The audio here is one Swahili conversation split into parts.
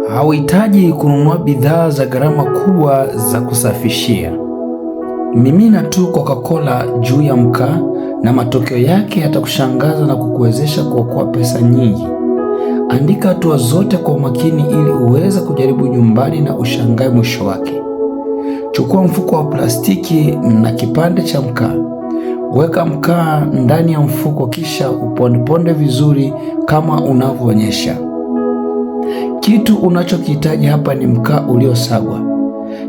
Hauhitaji kununua bidhaa za gharama kubwa za kusafishia. Mimina tu Coca-Cola juu ya mkaa na matokeo yake yatakushangaza na kukuwezesha kuokoa pesa nyingi. Andika hatua zote kwa umakini ili uweze kujaribu nyumbani na ushangae mwisho wake. Chukua mfuko wa plastiki na kipande cha mkaa. Weka mkaa ndani ya mfuko kisha upondeponde vizuri kama unavyoonyesha. Kitu unachokihitaji hapa ni mkaa uliosagwa.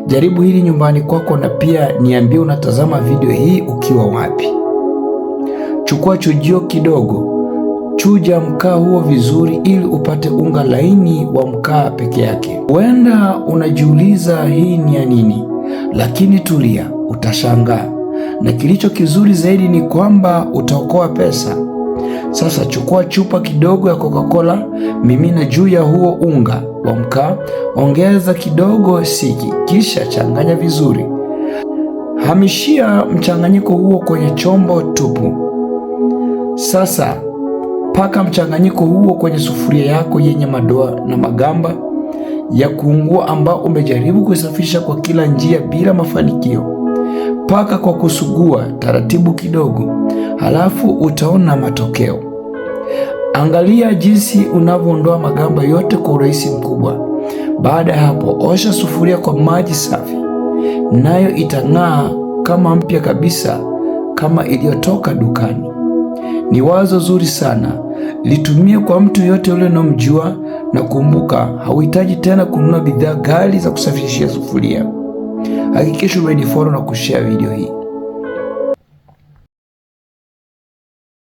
Jaribu hili nyumbani kwako na pia niambie unatazama video hii ukiwa wapi. Chukua chujio kidogo. Chuja mkaa huo vizuri ili upate unga laini wa mkaa peke yake. Huenda unajiuliza hii ni ya nini? Lakini tulia, utashangaa. Na kilicho kizuri zaidi ni kwamba utaokoa pesa. Sasa chukua chupa kidogo ya Coca-Cola, mimina juu ya huo unga wa mkaa, ongeza kidogo siki, kisha changanya vizuri. Hamishia mchanganyiko huo kwenye chombo tupu. Sasa paka mchanganyiko huo kwenye sufuria yako yenye madoa na magamba ya kuungua ambao umejaribu kusafisha kwa kila njia bila mafanikio. Paka kwa kusugua taratibu kidogo, halafu utaona matokeo. Angalia jinsi unavyoondoa magamba yote kwa urahisi mkubwa. Baada ya hapo, osha sufuria kwa maji safi, nayo itang'aa kama mpya kabisa, kama iliyotoka dukani. Ni wazo zuri sana, litumie kwa mtu yote yule unamjua, na kumbuka, hauhitaji tena kununua bidhaa ghali za kusafishia sufuria. Hakikisha umenifollow na kushare video hii.